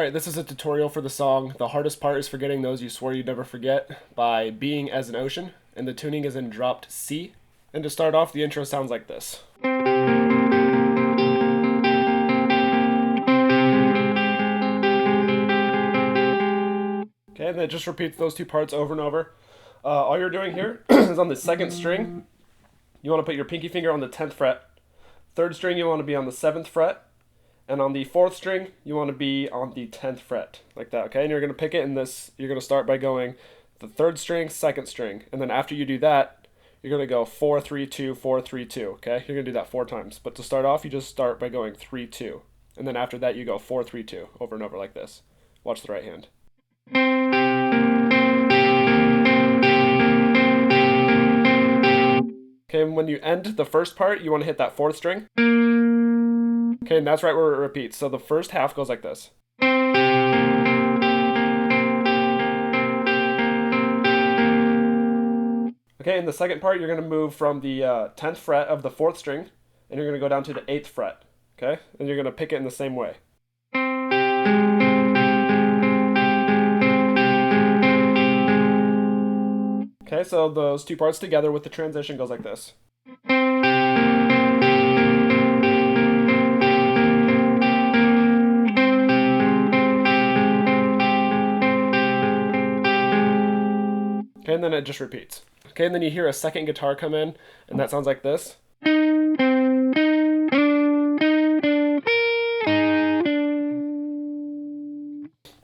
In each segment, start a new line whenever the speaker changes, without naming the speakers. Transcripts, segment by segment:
Alright, this is a tutorial for the song. The hardest part is forgetting those you swore you'd never forget by Being as an Ocean, and the tuning is in dropped C. And to start off, the intro sounds like this. Okay, and then it just repeats those two parts over and over. All you're doing here is on the second string, you want to put your pinky finger on the 10th fret. Third string, you want to be on the 7th fret. And on the 4th string, you want to be on the 10th fret, like that, okay? And you're going to pick it in this, you're going to start by going the 3rd string, 2nd string. And then after you do that, you're going to go 4, 3, 2, 4, 3, 2, okay? You're going to do that 4 times. But to start off, you just start by going 3, 2. And then after that, you go 4, 3, 2, over and over like this. Watch the right hand. Okay, and when you end the first part, you want to hit that 4th string. Okay, and that's right where it repeats. So the first half goes like this. Okay, in the second part, you're going to move from the 10th fret of the 4th string, and you're going to go down to the 8th fret. Okay, and you're going to pick it in the same way. Okay, so those two parts together with the transition goes like this. Okay, and then it just repeats. Okay, and then you hear a second guitar come in, and that sounds like this.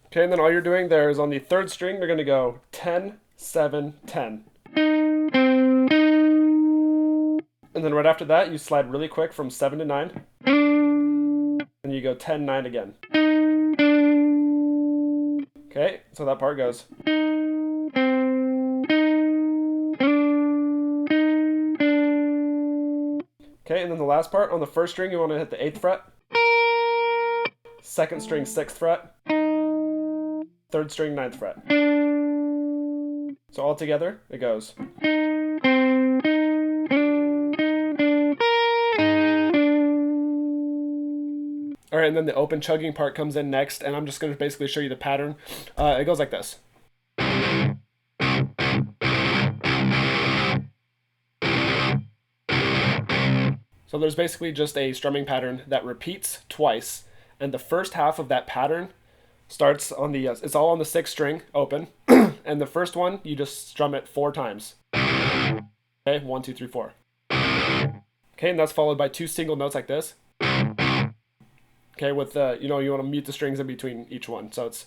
Okay, and then all you're doing there is on the 3rd string, you're going to go 10, 7, 10. And then right after that, you slide really quick from 7 to 9. And you go 10, 9 again. Okay, so that part goes. Okay, and then the last part, on the 1st string, you want to hit the 8th fret. 2nd string, 6th fret. 3rd string, 9th fret. So all together, it goes. Alright, and then the open chugging part comes in next, and I'm just going to basically show you the pattern. It goes like this. So there's basically just a strumming pattern that repeats twice, and the first half of that pattern starts on the, it's all on the 6th string, open, and the first one, you just strum it 4 times. Okay, 1, 2, 3, 4. Okay, and that's followed by 2 single notes like this. Okay, with you know, you want to mute the strings in between each one, so it's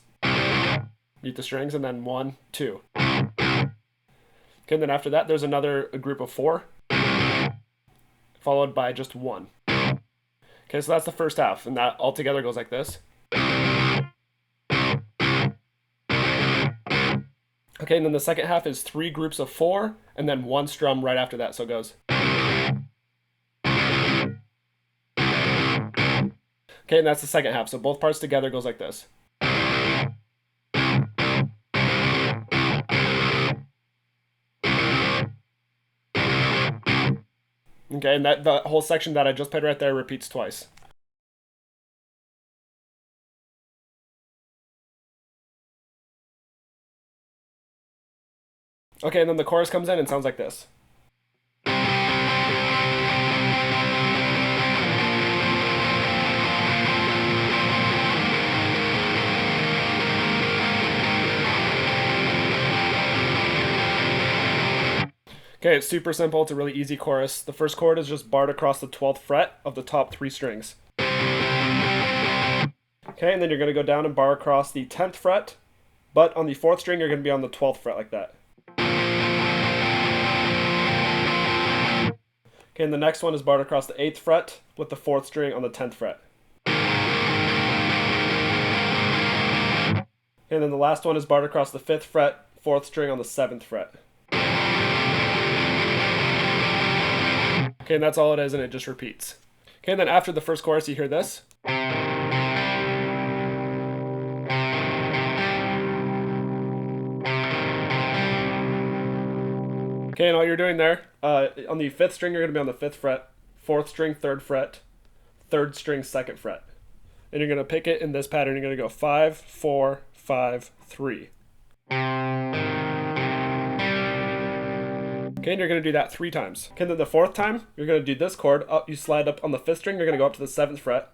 mute the strings, and then 1, 2. Okay, and then after that, there's another group of 4. Followed by just 1. Okay, so that's the first half, and that all together goes like this. Okay, and then the second half is 3 groups of 4, and then 1 strum right after that, so it goes. Okay, and that's the second half, so both parts together goes like this. Okay, and that the whole section that I just played right there repeats twice. Okay, and then the chorus comes in and sounds like this. Okay, it's super simple. It's a really easy chorus. The first chord is just barred across the 12th fret of the top 3 strings. Okay, and then you're going to go down and bar across the 10th fret, but on the 4th string, you're going to be on the 12th fret like that. Okay, and the next one is barred across the 8th fret with the 4th string on the 10th fret. Okay, and then the last one is barred across the 5th fret, 4th string on the 7th fret. Okay, and that's all it is, and it just repeats. Okay, and then after the first chorus, you hear this. Okay, and all you're doing there, on the 5th string, you're going to be on the 5th fret, 4th string, 3rd fret, 3rd string, 2nd fret. and you're going to pick it in this pattern. You're going to go 5, 4, 5, 3. Okay, and you're going to do that 3 times. Okay, then the 4th time, you're going to do this chord. Up, you slide up on the 5th string, you're going to go up to the 7th fret.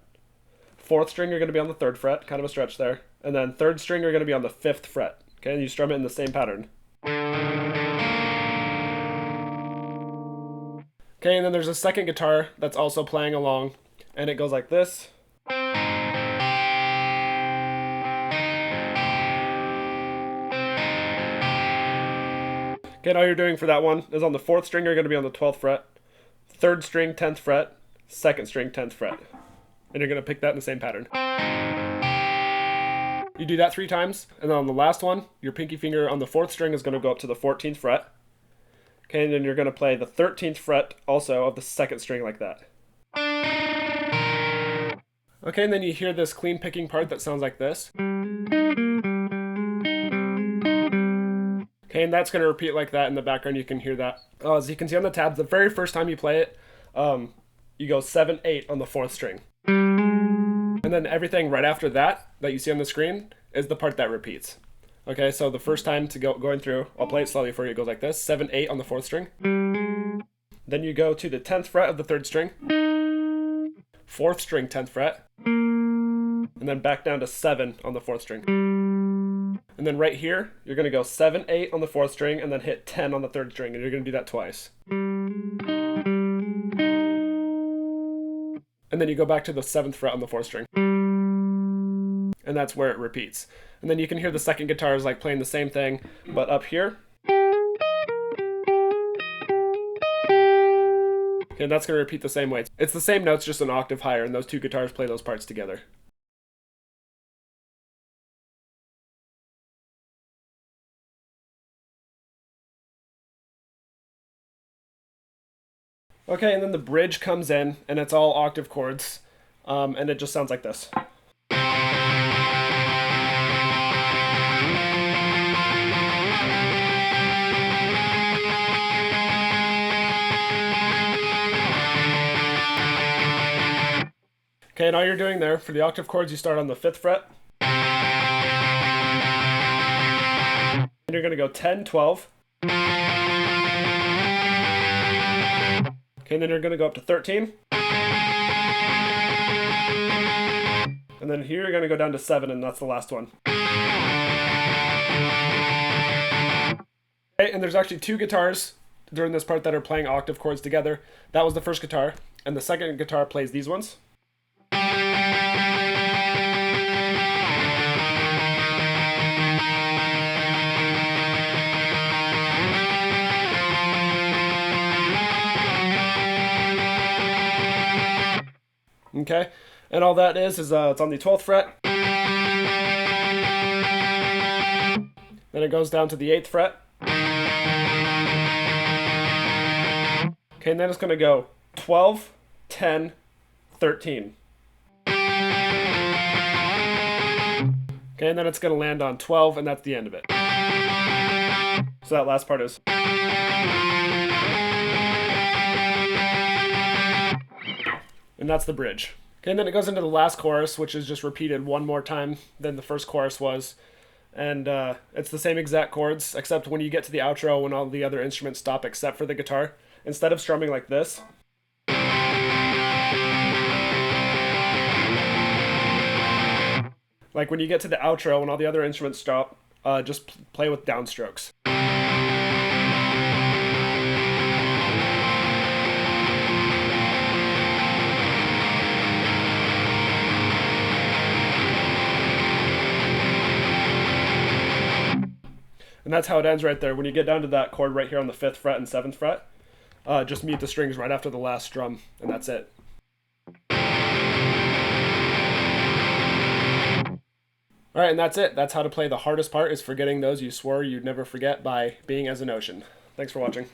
4th string, you're going to be on the 3rd fret, kind of a stretch there. And then 3rd string, you're going to be on the 5th fret. Okay, and you strum it in the same pattern. Okay, and then there's a second guitar that's also playing along, and it goes like this. Okay, and all you're doing for that one is on the 4th string, you're going to be on the 12th fret, 3rd string, 10th fret, 2nd string, 10th fret. And you're going to pick that in the same pattern. You do that 3 times, and then on the last one, your pinky finger on the 4th string is going to go up to the 14th fret. Okay, and then you're going to play the 13th fret also of the 2nd string like that. Okay, and then you hear this clean picking part that sounds like this. Okay, and that's going to repeat like that in the background. You can hear that. As you can see on the tabs, the very first time you play it, you go 7, 8 on the 4th string. And then everything right after that you see on the screen is the part that repeats. Okay, so the first time going through, I'll play it slowly for you. It goes like this: 7, 8 on the 4th string. Then you go to the 10th fret of the 3rd string, 4th string, 10th fret, and then back down to 7 on the 4th string. And then right here, you're going to go 7, 8 on the 4th string, and then hit 10 on the 3rd string, and you're going to do that twice. And then you go back to the 7th fret on the 4th string. And that's where it repeats. And then you can hear the second guitar is like playing the same thing, but up here. Okay, that's going to repeat the same way. It's the same notes, just an octave higher, and those 2 guitars play those parts together. Okay, and then the bridge comes in, and it's all octave chords, and it just sounds like this. Okay, and all you're doing there, for the octave chords, you start on the 5th fret. And you're going to go 10, 12. Okay, and then you're going to go up to 13. And then here you're going to go down to 7, and that's the last one. Okay, and there's actually 2 guitars during this part that are playing octave chords together. That was the first guitar, and the second guitar plays these ones. Okay, and all that is it's on the 12th fret. Then it goes down to the 8th fret. Okay, and then it's going to go 12, 10, 13. Okay, and then it's going to land on 12, and that's the end of it. So that last part is. And that's the bridge. Okay, and then it goes into the last chorus, which is just repeated one more time than the first chorus was. And it's the same exact chords, except when you get to the outro, when all the other instruments stop except for the guitar, instead of strumming like this, like when you get to the outro, when all the other instruments stop, just play with downstrokes. And that's how it ends right there. When you get down to that chord right here on the 5th fret and 7th fret, just mute the strings right after the last strum, and that's it. Alright, and that's it. That's how to play the hardest part, is forgetting those you swore you'd never forget by being as an ocean. Thanks for watching.